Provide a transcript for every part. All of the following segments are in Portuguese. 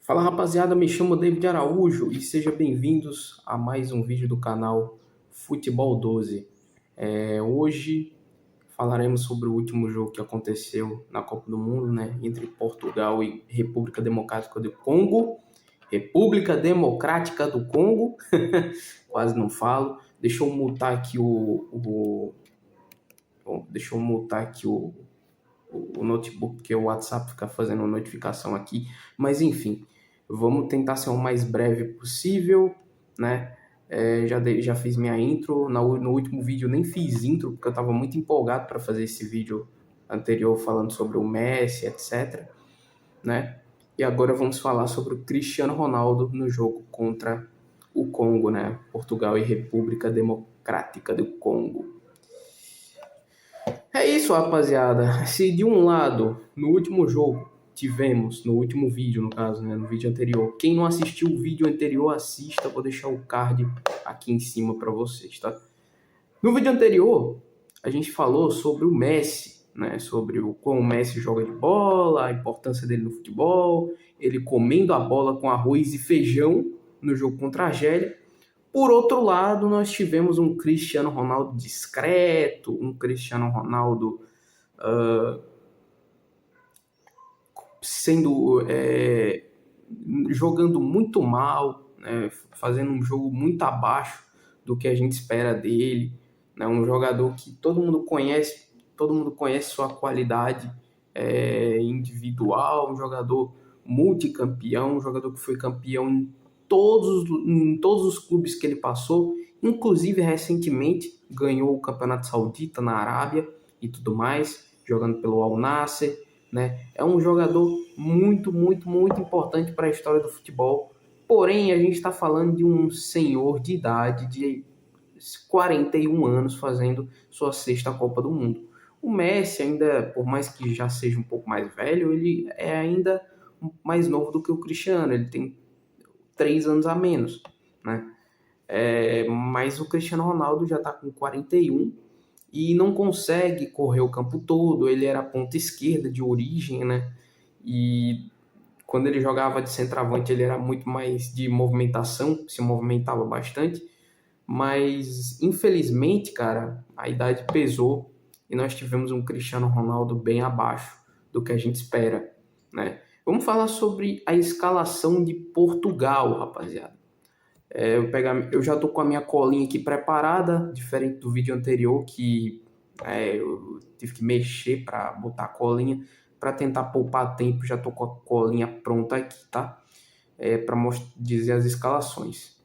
Fala rapaziada, me chamo David Araújo e sejam bem-vindos a mais um vídeo do canal Futebol 12. Hoje falaremos sobre o último jogo que aconteceu na Copa do Mundo, né, entre Portugal e República Democrática do Congo. República Democrática do Congo, quase não falo. Deixa eu mutar aqui deixa eu mutar aqui o notebook, porque o WhatsApp fica fazendo notificação aqui. Mas enfim, vamos tentar ser o mais breve possível, né? Já fiz minha intro. No último vídeo eu nem fiz intro, porque eu estava muito empolgado para fazer esse vídeo anterior falando sobre o Messi, etc, né? E agora vamos falar sobre o Cristiano Ronaldo no jogo contra o Congo, né? Portugal e República Democrática do Congo. É isso, rapaziada. Se de um lado, no último jogo, tivemos, no último vídeo, no caso, né, no vídeo anterior, quem não assistiu o vídeo anterior, assista, vou deixar o card aqui em cima para vocês, tá? No vídeo anterior, a gente falou sobre o Messi, né, sobre como o Messi joga de bola, a importância dele no futebol, ele comendo a bola com arroz e feijão no jogo contra a Argélia. Por outro lado, nós tivemos um Cristiano Ronaldo discreto, um Cristiano Ronaldo sendo jogando muito mal, né, fazendo um jogo muito abaixo do que a gente espera dele, né, um jogador que todo mundo conhece sua qualidade individual, um jogador multicampeão, um jogador que foi campeão em todos os clubes que ele passou, inclusive recentemente ganhou o Campeonato Saudita na Arábia e tudo mais, jogando pelo Al Nassr, né? É um jogador muito, muito, muito importante para a história do futebol. Porém, a gente está falando de um senhor de idade de 41 anos fazendo sua sexta Copa do Mundo. O Messi ainda, por mais que já seja um pouco mais velho, ele é ainda mais novo do que o Cristiano. Ele tem 3 anos a menos, né? Mas o Cristiano Ronaldo já está com 41 e não consegue correr o campo todo. Ele era ponta esquerda de origem, né? E quando ele jogava de centroavante, ele era muito mais de movimentação, se movimentava bastante. Mas, infelizmente, cara, a idade pesou e nós tivemos um Cristiano Ronaldo bem abaixo do que a gente espera, né? Vamos falar sobre a escalação de Portugal, rapaziada. Eu já tô com a minha colinha aqui preparada, diferente do vídeo anterior que eu tive que mexer para botar a colinha para tentar poupar tempo. Já tô com a colinha pronta aqui, tá? Para dizer as escalações.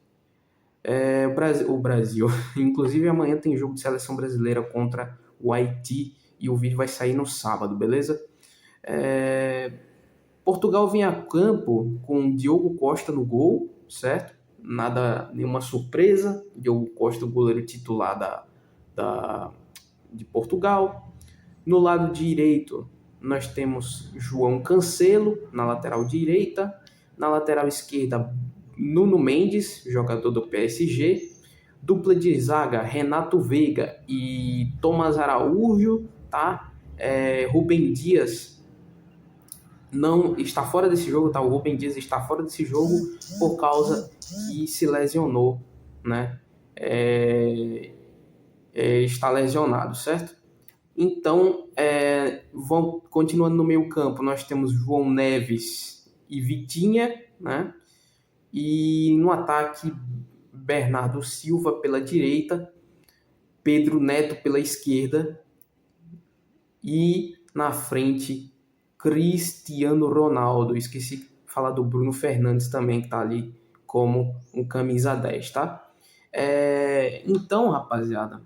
O Brasil. Inclusive amanhã tem jogo de seleção brasileira contra o Haiti e o vídeo vai sair no sábado, beleza? Portugal vem a campo com Diogo Costa no gol, certo? Nada, nenhuma surpresa. Diogo Costa, o goleiro titular de Portugal. No lado direito, nós temos João Cancelo, na lateral direita. Na lateral esquerda, Nuno Mendes, jogador do PSG. Dupla de zaga, Renato Veiga e Tomás Araújo, tá? Rubem Dias não está fora desse jogo, tá? O Rubem Dias está fora desse jogo por causa que se lesionou, né? Está lesionado, certo? Então, continuando no meio campo, nós temos João Neves e Vitinha, né? E no ataque, Bernardo Silva pela direita, Pedro Neto pela esquerda e na frente, Cristiano Ronaldo. Esqueci de falar do Bruno Fernandes também, que tá ali como um camisa 10, tá? Então, rapaziada,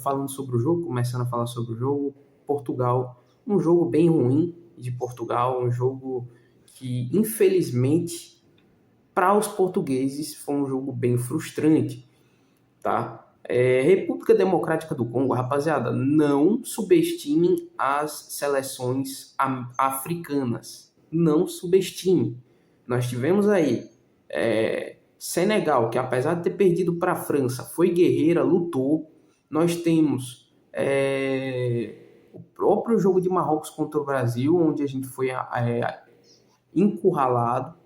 falando sobre o jogo, começando a falar sobre o jogo, Portugal, um jogo bem ruim de Portugal, um jogo que, infelizmente, para os portugueses, foi um jogo bem frustrante, tá? República Democrática do Congo, rapaziada, não subestimem as seleções africanas. Não subestime. Nós tivemos aí Senegal, que apesar de ter perdido para a França, foi guerreira, lutou. Nós temos o próprio jogo de Marrocos contra o Brasil, onde a gente foi encurralado.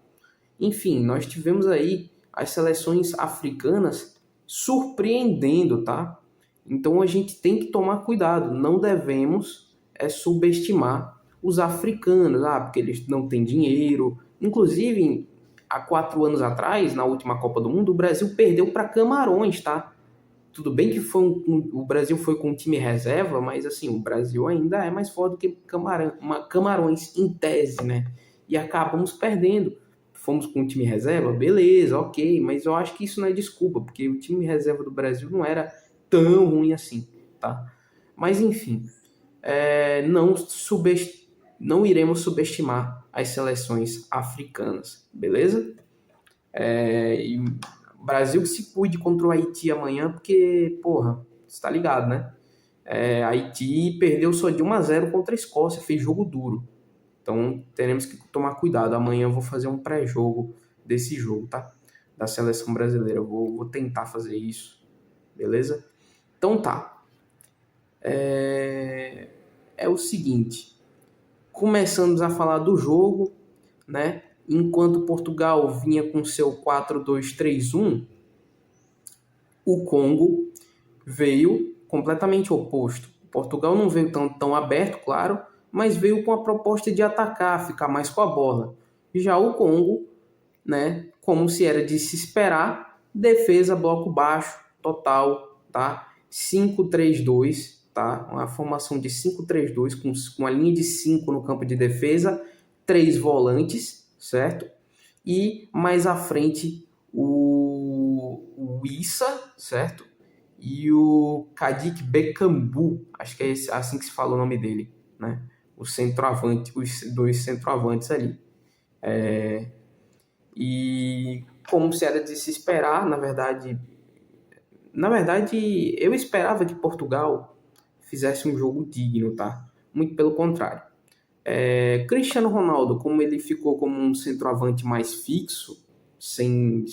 Enfim, nós tivemos aí as seleções africanas surpreendendo, tá? Então a gente tem que tomar cuidado, não devemos subestimar os africanos, porque eles não têm dinheiro. Inclusive, há 4 anos atrás, na última Copa do Mundo, o Brasil perdeu para Camarões, tá? Tudo bem que o Brasil foi com um time reserva, mas assim, o Brasil ainda é mais forte do que Camarões, em tese, né? E acabamos perdendo. Fomos com um time reserva, beleza, ok, mas eu acho que isso não é desculpa, porque o time reserva do Brasil não era tão ruim assim, tá? Mas enfim, não iremos subestimar as seleções africanas, beleza? E Brasil que se cuide contra o Haiti amanhã, porque, porra, você tá ligado, né? Haiti perdeu só de 1-0 contra a Escócia, fez jogo duro. Então teremos que tomar cuidado. Amanhã eu vou fazer um pré-jogo desse jogo, tá? Da seleção brasileira. Eu vou tentar fazer isso, beleza? Então tá. É o seguinte. Começamos a falar do jogo, né? Enquanto Portugal vinha com seu 4-2-3-1, o Congo veio completamente oposto. Portugal não veio tão aberto, claro, mas veio com a proposta de atacar, ficar mais com a bola. Já o Congo, né, como se era de se esperar, defesa bloco baixo, total, tá? 5-3-2, tá? Uma formação de 5-3-2 com a linha de 5 no campo de defesa, 3 volantes, certo? E mais à frente o Issa, certo? E o Kadik Bekambu, acho que é assim que se fala o nome dele, né? O centroavante, os dois centroavantes ali. E como se era de se esperar, na verdade, eu esperava que Portugal fizesse um jogo digno, tá? Muito pelo contrário. Cristiano Ronaldo, como ele ficou como um centroavante mais fixo, sem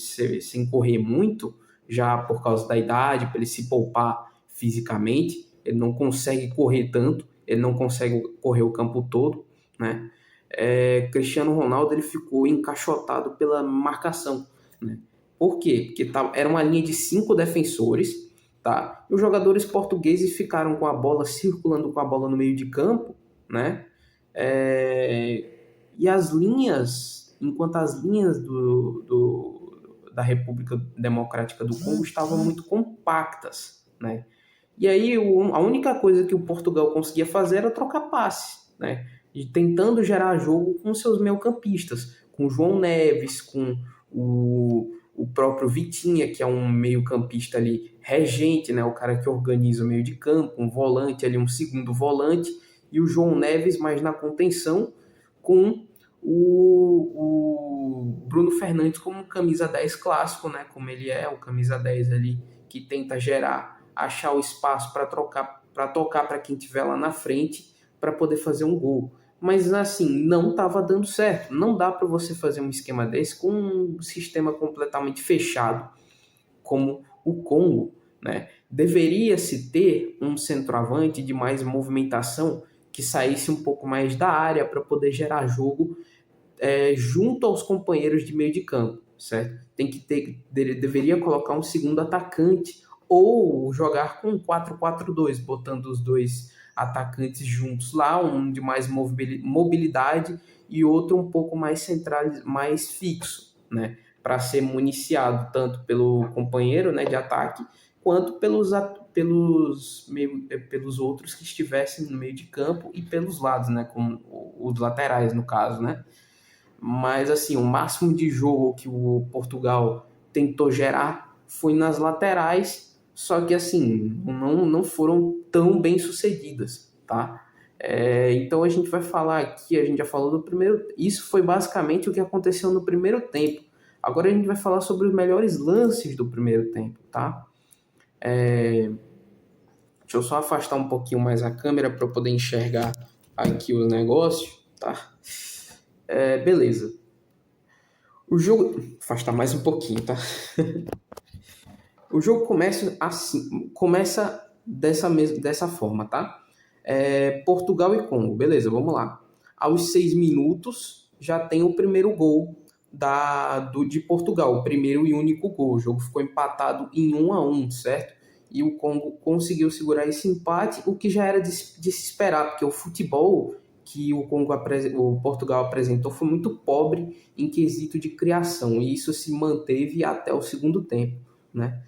correr muito, já por causa da idade, para ele se poupar fisicamente, ele não consegue correr tanto, ele não consegue correr o campo todo, né? Cristiano Ronaldo ele ficou encaixotado pela marcação, né? Por quê? Porque era uma linha de 5 defensores, tá? E os jogadores portugueses ficaram com a bola, circulando com a bola no meio de campo, né? E as linhas, enquanto as linhas da República Democrática do Congo estavam muito compactas, né? E aí a única coisa que o Portugal conseguia fazer era trocar passe, né? E tentando gerar jogo com seus meio-campistas, com o João Neves, com o próprio Vitinha, que é um meio-campista ali regente, né? O cara que organiza o meio de campo, um volante ali, um segundo volante, e o João Neves mais na contenção, com o Bruno Fernandes como camisa 10 clássico, né? Como ele é, o camisa 10 ali que tenta achar o espaço para tocar para quem estiver lá na frente para poder fazer um gol. Mas assim, não estava dando certo. Não dá para você fazer um esquema desse com um sistema completamente fechado como o Congo, né? Deveria-se ter um centroavante de mais movimentação que saísse um pouco mais da área para poder gerar jogo junto aos companheiros de meio de campo, certo? Deveria colocar um segundo atacante ou jogar com 4-4-2, botando os dois atacantes juntos lá, um de mais mobilidade e outro um pouco mais centralizado, mais fixo, né? Para ser municiado tanto pelo companheiro, né, de ataque, quanto pelos outros que estivessem no meio de campo e pelos lados, né, como os laterais no caso, né? Mas assim, o máximo de jogo que o Portugal tentou gerar foi nas laterais, só que assim, não foram tão bem sucedidas, tá? Então a gente vai falar aqui, a gente já falou do primeiro, isso foi basicamente o que aconteceu no primeiro tempo. Agora a gente vai falar sobre os melhores lances do primeiro tempo, tá? Deixa eu só afastar um pouquinho mais a câmera para eu poder enxergar aqui o negócio, tá? Beleza. O jogo. Afastar mais um pouquinho, tá? O jogo começa assim. Começa dessa forma, tá? Portugal e Congo. Beleza, vamos lá. Aos 6 minutos já tem o primeiro gol de Portugal, o primeiro e único gol. O jogo ficou empatado em 1-1, certo? E o Congo conseguiu segurar esse empate, o que já era de se esperar, porque o futebol que o Portugal apresentou foi muito pobre em quesito de criação, e isso se manteve até o segundo tempo, né?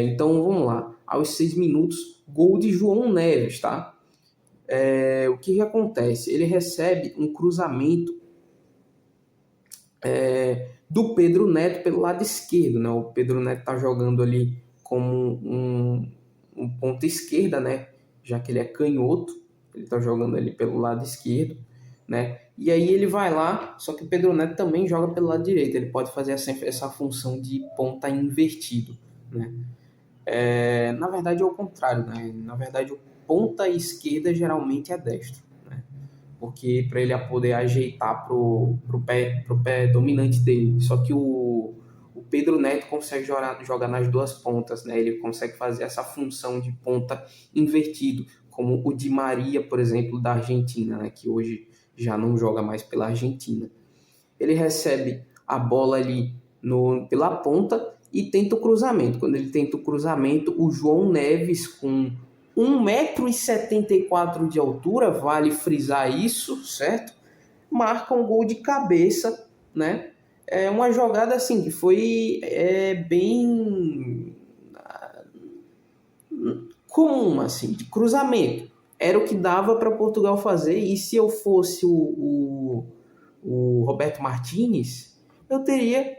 Então vamos lá, aos 6 minutos, gol de João Neves, tá? O que acontece? Ele recebe um cruzamento do Pedro Neto pelo lado esquerdo, né? O Pedro Neto está jogando ali como um ponta esquerda, né? Já que ele é canhoto, ele está jogando ali pelo lado esquerdo, né? E aí ele vai lá, só que o Pedro Neto também joga pelo lado direito, ele pode fazer essa função de ponta invertido, né? Na verdade é o contrário, né? Na verdade o ponta esquerda geralmente é destro, né? Porque para ele poder ajeitar pro pé dominante dele. Só que o Pedro Neto consegue jogar nas duas pontas, né? Ele consegue fazer essa função de ponta invertido, como o Di Maria, por exemplo, da Argentina, né? Que hoje já não joga mais pela Argentina. Ele recebe a bola ali pela ponta e tenta o cruzamento. Quando ele tenta o cruzamento, o João Neves, com 1,74 m de altura, vale frisar isso, certo? Marca um gol de cabeça, né? É uma jogada assim que foi bem comum, assim, de cruzamento. Era o que dava para Portugal fazer, e se eu fosse o Roberto Martínez, eu teria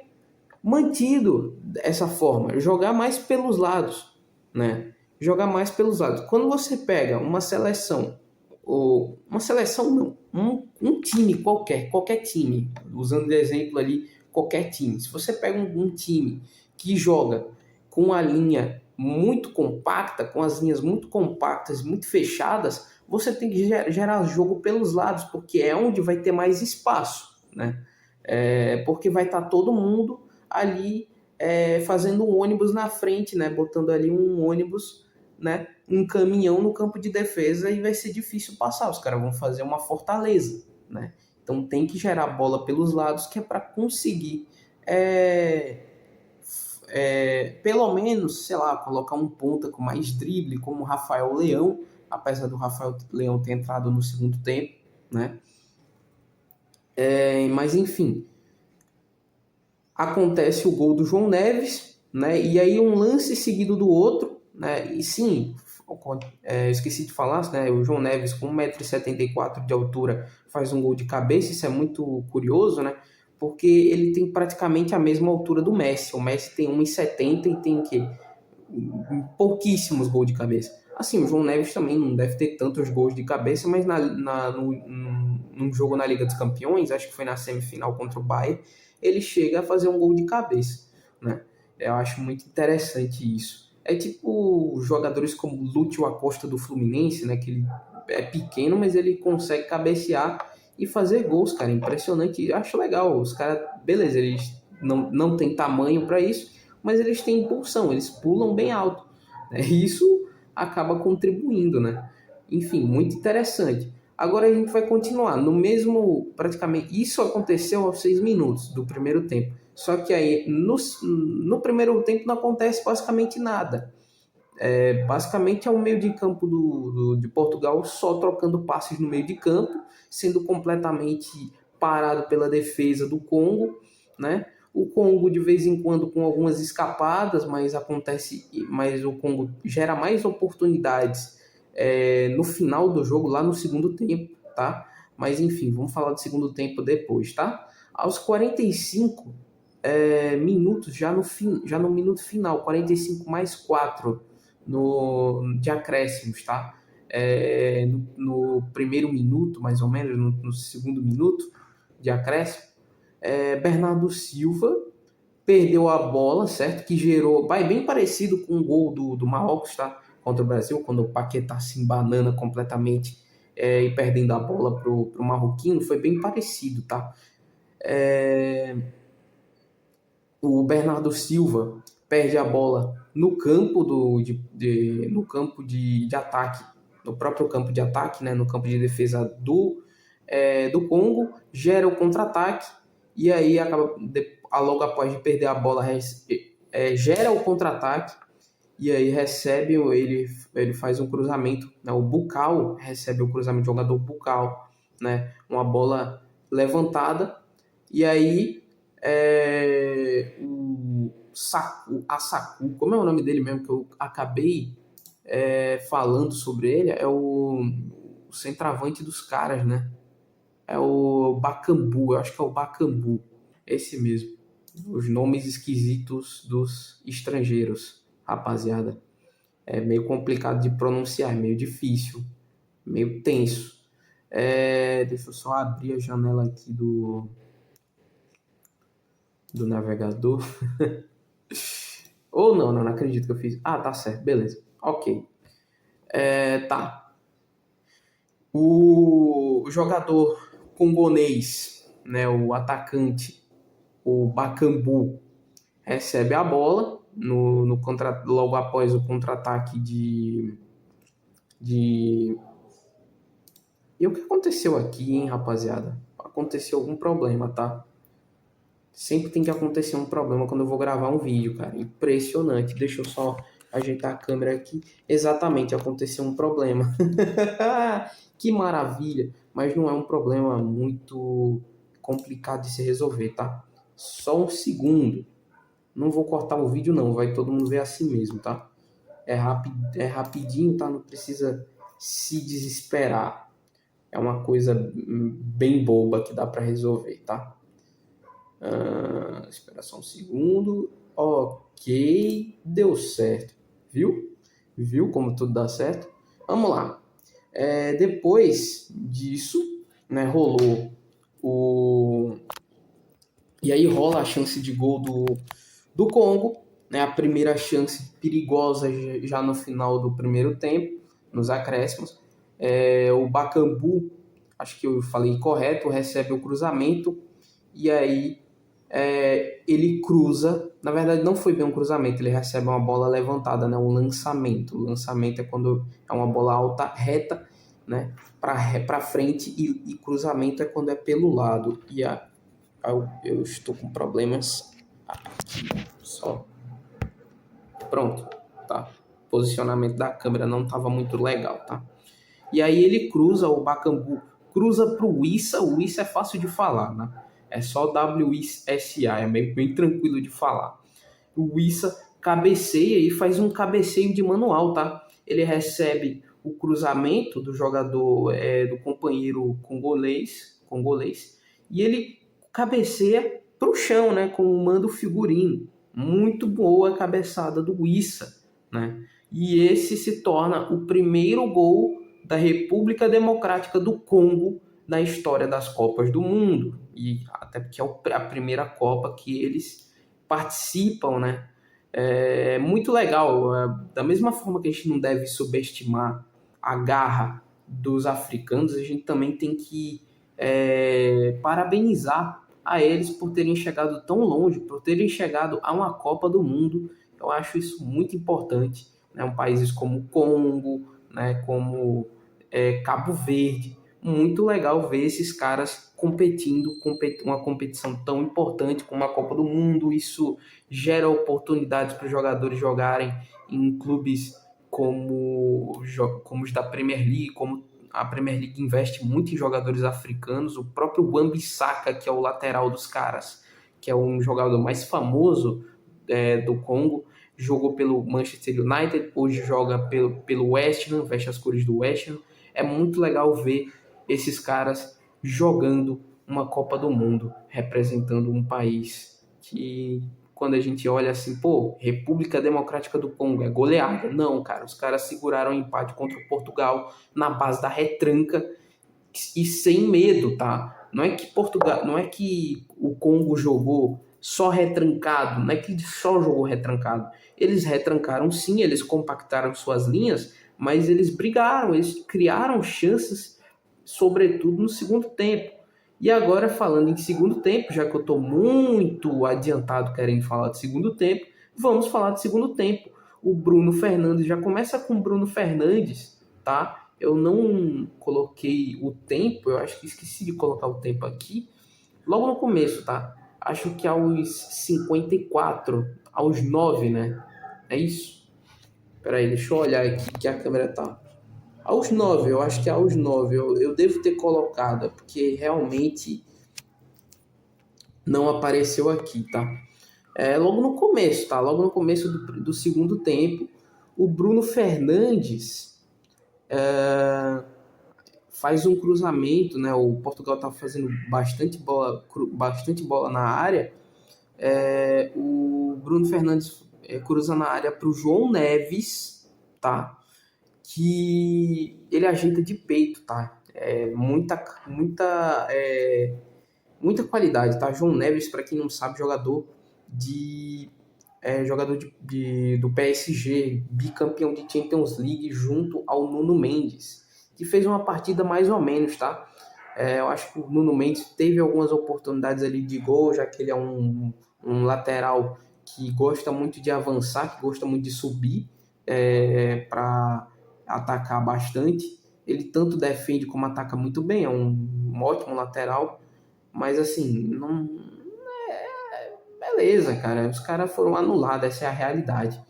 mantido essa forma, jogar mais pelos lados, né? Jogar mais pelos lados. Quando você pega uma seleção, ou uma seleção não, um time qualquer time, usando de exemplo ali qualquer time. Se você pega um time que joga com a linha muito compacta, com as linhas muito compactas, muito fechadas, você tem que gerar jogo pelos lados, porque é onde vai ter mais espaço, né? Porque vai estar todo mundo ali fazendo um ônibus na frente, né? Botando ali um ônibus, né? Um caminhão no campo de defesa, e vai ser difícil passar. Os caras vão fazer uma fortaleza, né? Então tem que gerar bola pelos lados, que é para conseguir pelo menos, sei lá, colocar um ponta com mais drible, como o Rafael Leão, apesar do Rafael Leão ter entrado no segundo tempo, né? Mas enfim, acontece o gol do João Neves, né? E aí um lance seguido do outro, né? E sim, esqueci de falar, né? O João Neves com 1,74 m de altura faz um gol de cabeça. Isso é muito curioso, né? Porque ele tem praticamente a mesma altura do Messi. O Messi tem 1,70 m e tem que pouquíssimos gols de cabeça. Assim, o João Neves também não deve ter tantos gols de cabeça, mas num jogo na Liga dos Campeões, acho que foi na semifinal contra o Bayern, ele chega a fazer um gol de cabeça, né? Eu acho muito interessante isso. É tipo jogadores como Lúcio Acosta do Fluminense, né? Que ele é pequeno, mas ele consegue cabecear e fazer gols, cara. Impressionante. Eu acho legal. Os caras, beleza, eles não têm tamanho para isso, mas eles têm impulsão, eles pulam bem alto, né? E isso acaba contribuindo, né? Enfim, muito interessante. Agora a gente vai continuar no mesmo, praticamente, isso aconteceu aos 6 minutos do primeiro tempo. Só que aí no primeiro tempo não acontece basicamente nada. Basicamente é o meio de campo de Portugal só trocando passes no meio de campo, sendo completamente parado pela defesa do Congo, né? O Congo de vez em quando com algumas escapadas, mas o Congo gera mais oportunidades no final do jogo, lá no segundo tempo, tá? Mas enfim, vamos falar do segundo tempo depois, tá? Aos 45 minutos, já no minuto final, 45 mais 4 de acréscimos, tá? No primeiro minuto, mais ou menos, no segundo minuto de acréscimo, Bernardo Silva perdeu a bola, certo? Que gerou, vai bem parecido com o gol do Marrocos, tá? Contra o Brasil, quando o Paquetá se embanana completamente e perdendo a bola pro marroquino, foi bem parecido, tá? O Bernardo Silva perde a bola no campo no campo de ataque, no próprio campo de ataque, né? No campo de defesa do Congo, gera o contra-ataque e aí acaba logo após de perder a bola gera o contra-ataque e aí ele faz um cruzamento, né? O Bucal recebe o cruzamento do jogador Bucal, né? Uma bola levantada e aí a Saku, como é o nome dele mesmo que eu acabei falando sobre ele, é o centroavante dos caras, né? É o Bakambu, eu acho que é o Bakambu, esse mesmo. Os nomes esquisitos dos estrangeiros, rapaziada. É meio complicado de pronunciar, é meio difícil, meio tenso. Deixa eu só abrir a janela aqui do navegador. Ou não acredito que eu fiz. Ah, tá certo, beleza. Ok. Tá. O jogador congonês, né, o atacante, o Bakambu, recebe a bola logo após o contra-ataque de... E o que aconteceu aqui, hein, rapaziada? Aconteceu algum problema, tá? Sempre tem que acontecer um problema quando eu vou gravar um vídeo, cara. Impressionante. Deixa eu só ajeitar a câmera aqui. Exatamente, aconteceu um problema. Que maravilha. Mas não é um problema muito complicado de se resolver, tá? Só um segundo. Não vou cortar o vídeo, não. Vai todo mundo ver assim mesmo, tá? É rapidinho, tá? Não precisa se desesperar. É uma coisa bem boba que dá pra resolver, tá? Espera só um segundo. Ok, deu certo. Viu? Viu como tudo dá certo? Vamos lá. Depois disso, né, rolou o... E aí rola a chance de gol do Congo, né, a primeira chance perigosa já no final do primeiro tempo, nos acréscimos. O Bakambu, acho que eu falei correto, recebe o cruzamento e aí ele cruza, na verdade não foi bem um cruzamento, ele recebe uma bola levantada, né, um lançamento. O lançamento é quando é uma bola alta, reta, né, para frente e cruzamento é quando é pelo lado. Eu estou com problemas aqui, só. Pronto, tá. O posicionamento da câmera não estava muito legal, tá? E aí ele cruza, o Bakambu cruza pro Wissa. O Wissa é fácil de falar, né? É só WISA, é bem tranquilo de falar. O Wissa cabeceia e faz um cabeceio de manual, tá? Ele recebe o cruzamento do jogador, do companheiro congolês, e ele cabeceia pro chão, né? Com o mando figurino. Muito boa a cabeçada do Wissa, né? E esse se torna o primeiro gol da República Democrática do Congo na história das Copas do Mundo. E até porque é a primeira Copa que eles participam, né? É muito legal. Da mesma forma que a gente não deve subestimar a garra dos africanos, a gente também tem que parabenizar a eles por terem chegado tão longe, por terem chegado a uma Copa do Mundo. Eu acho isso muito importante, né? Países como o Congo, né? Como Cabo Verde. Muito legal ver esses caras competindo, uma competição tão importante como a Copa do Mundo. Isso gera oportunidades para os jogadores jogarem em clubes como os da Premier League, como a Premier League investe muito em jogadores africanos. O próprio Wan-Bissaka, que é o lateral dos caras, que é um jogador mais famoso do Congo, jogou pelo Manchester United, hoje joga pelo West Ham, veste as cores do West Ham. É muito legal ver esses caras jogando uma Copa do Mundo, representando um país que, quando a gente olha assim, pô, República Democrática do Congo, é goleada. Não, cara, os caras seguraram o empate contra o Portugal na base da retranca e sem medo, tá? Não é que o Congo jogou só retrancado, não é que só jogou retrancado. Eles retrancaram sim, eles compactaram suas linhas, mas eles brigaram, eles criaram chances, sobretudo no segundo tempo. E agora, falando em segundo tempo, já que eu estou muito adiantado querendo falar de segundo tempo, vamos falar de segundo tempo. O Bruno Fernandes, já começa com o Bruno Fernandes, tá? Eu não coloquei o tempo, eu acho que esqueci de colocar o tempo aqui, logo no começo, tá? Acho que aos 54, aos 9, né? É isso? Peraí, deixa eu olhar aqui que a câmera tá. Aos 9, eu acho que é aos 9. Eu devo ter colocado, porque realmente não apareceu aqui, tá? Logo no começo, tá? Logo no começo do segundo tempo, o Bruno Fernandes faz um cruzamento, né? O Portugal tá fazendo bastante bola na área. O Bruno Fernandes cruza na área para o João Neves, tá? Que ele ajeita de peito, tá? Muita qualidade, tá? João Neves, para quem não sabe, do PSG, bicampeão de Champions League junto ao Nuno Mendes, que fez uma partida mais ou menos, tá? Eu acho que o Nuno Mendes teve algumas oportunidades ali de gol, já que ele é um lateral que gosta muito de avançar, que gosta muito de subir para atacar bastante. Ele tanto defende como ataca muito bem, é um ótimo lateral, mas assim, não. Beleza, cara, os caras foram anulados, essa é a realidade.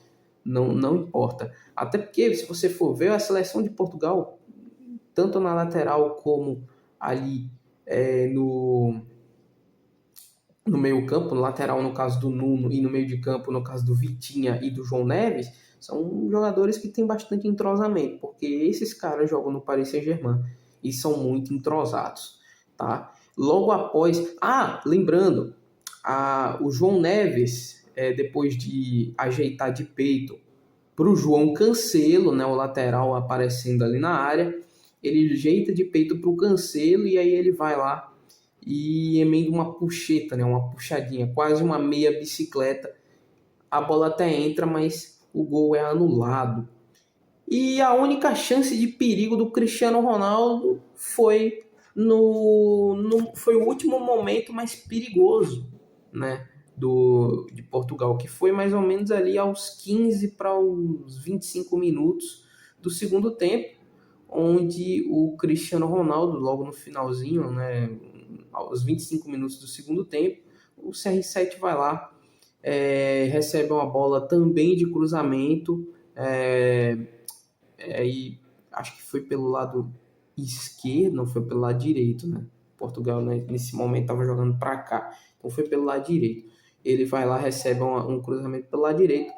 Não, não importa. Até porque, se você for ver, a seleção de Portugal, tanto na lateral como ali no meio-campo, no lateral no caso do Nuno e no meio de campo no caso do Vitinha e do João Neves, são jogadores que têm bastante entrosamento, porque esses caras jogam no Paris Saint-Germain e são muito entrosados, tá? Logo após, lembrando, o João Neves, depois de ajeitar de peito para o João Cancelo, né, o lateral aparecendo ali na área, ele ajeita de peito para o Cancelo e aí ele vai lá e emenda uma puxeta, né, uma puxadinha, quase uma meia bicicleta. A bola até entra, mas o gol é anulado. E a única chance de perigo do Cristiano Ronaldo foi foi o último momento mais perigoso, né, de Portugal, que foi mais ou menos ali aos 15 para os 25 minutos do segundo tempo, onde o Cristiano Ronaldo, logo no finalzinho, né, aos 25 minutos do segundo tempo, o CR7 vai lá, recebe uma bola também de cruzamento, e acho que foi pelo lado esquerdo, não foi pelo lado direito, né? Portugal, né, nesse momento estava jogando para cá, então foi pelo lado direito. Ele vai lá, recebe um cruzamento pelo lado direito,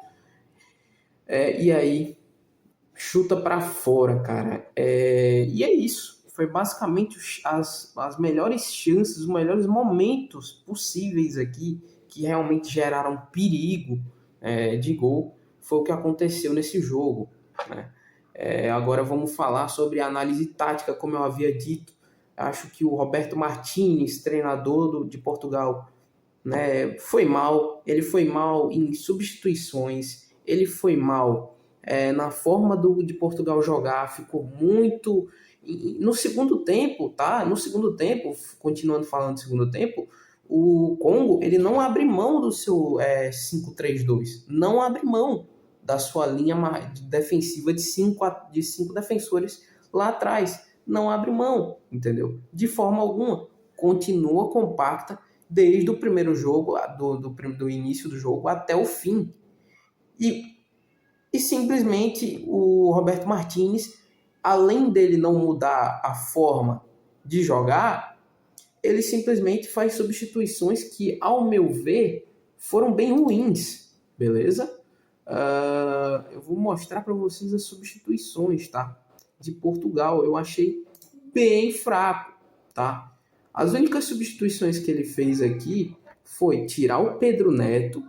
e aí chuta para fora, cara. E é isso. Foi basicamente as melhores chances, os melhores momentos possíveis aqui que realmente geraram perigo de gol. Foi o que aconteceu nesse jogo, né? Agora vamos falar sobre a análise tática, como eu havia dito. Acho que o Roberto Martínez, treinador de Portugal, né, foi mal. Ele foi mal em substituições, ele foi mal na forma de Portugal jogar, ficou muito. No segundo tempo, tá? No segundo tempo, continuando falando do segundo tempo, o Congo ele não abre mão do seu 5-3-2, não abre mão da sua linha defensiva de cinco defensores lá atrás, não abre mão, entendeu? De forma alguma, continua compacta desde o primeiro jogo, do início do jogo até o fim. E simplesmente o Roberto Martínez, além dele não mudar a forma de jogar, ele simplesmente faz substituições que, ao meu ver, foram bem ruins, beleza? Eu vou mostrar para vocês as substituições, tá? De Portugal, eu achei bem fraco, tá? As únicas substituições que ele fez aqui foi tirar o Pedro Neto.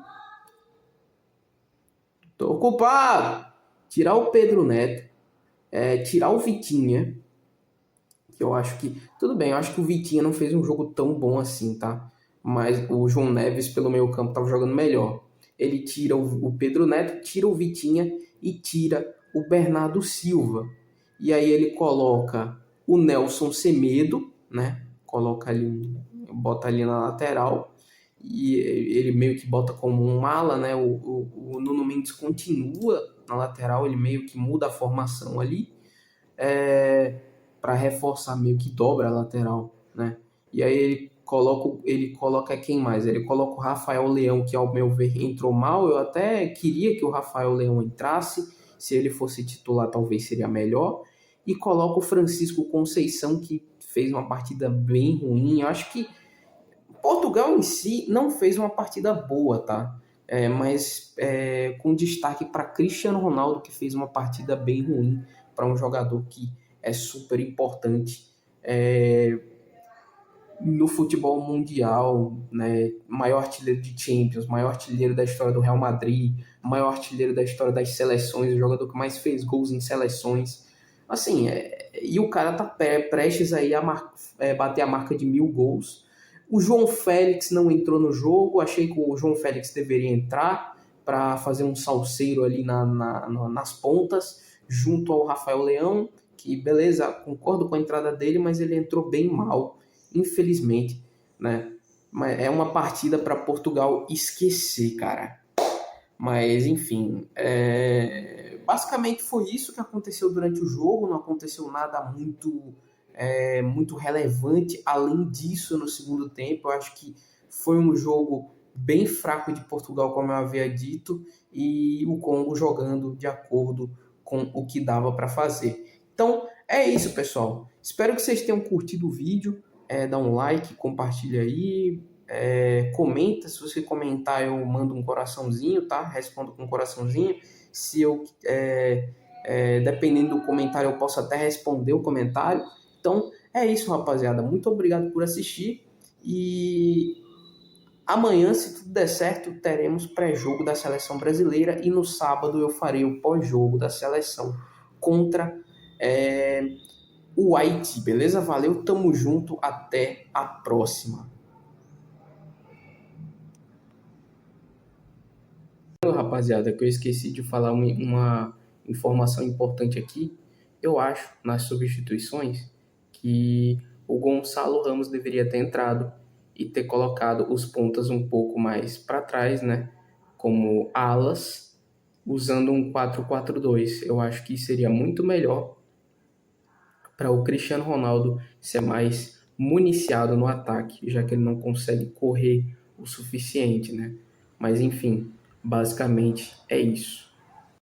Tô ocupado! Tirar o Pedro Neto, tirar o Vitinha, que eu acho que. Tudo bem, eu acho que o Vitinha não fez um jogo tão bom assim, tá? Mas o João Neves, pelo meio campo, tava jogando melhor. Ele tira o Pedro Neto, tira o Vitinha e tira o Bernardo Silva. E aí ele coloca o Nelson Semedo, né? Coloca ali, bota ali na lateral. E ele meio que bota como um ala, né? O Nuno Mendes continua na lateral, ele meio que muda a formação ali para reforçar, meio que dobra a lateral, né? E aí ele ele coloca quem mais? Ele coloca o Rafael Leão, que ao meu ver entrou mal. Eu até queria que o Rafael Leão entrasse. Se ele fosse titular, talvez seria melhor. E coloca o Francisco Conceição, que fez uma partida bem ruim. Eu acho que Portugal em si não fez uma partida boa, tá? Mas com destaque para Cristiano Ronaldo, que fez uma partida bem ruim para um jogador que é super importante no futebol mundial, né? Maior artilheiro de Champions, maior artilheiro da história do Real Madrid, maior artilheiro da história das seleções, o jogador que mais fez gols em seleções. Assim, e o cara tá prestes aí a bater a marca de 1.000 gols. O João Félix não entrou no jogo, achei que o João Félix deveria entrar para fazer um salseiro ali nas pontas, junto ao Rafael Leão, que beleza, concordo com a entrada dele, mas ele entrou bem mal, infelizmente, né? Mas é uma partida para Portugal esquecer, cara. Mas, enfim, basicamente foi isso que aconteceu durante o jogo, não aconteceu nada muito relevante. Além disso, no segundo tempo, eu acho que foi um jogo bem fraco de Portugal, como eu havia dito, e o Congo jogando de acordo com o que dava para fazer. Então, é isso, pessoal. Espero que vocês tenham curtido o vídeo. Dá um like, compartilha aí, comenta. Se você comentar, eu mando um coraçãozinho, tá? Respondo com um coraçãozinho. Se eu, dependendo do comentário, eu posso até responder o comentário. Então, é isso, rapaziada. Muito obrigado por assistir. E amanhã, se tudo der certo, teremos pré-jogo da seleção brasileira. E no sábado eu farei o pós-jogo da seleção contra o Haiti. Beleza? Valeu, tamo junto. Até a próxima. Rapaziada, que eu esqueci de falar uma informação importante aqui. Eu acho, nas substituições, que o Gonçalo Ramos deveria ter entrado e ter colocado os pontas um pouco mais para trás, né? Como alas, usando um 4-4-2. Eu acho que seria muito melhor para o Cristiano Ronaldo ser mais municiado no ataque, já que ele não consegue correr o suficiente, né? Mas enfim, basicamente é isso.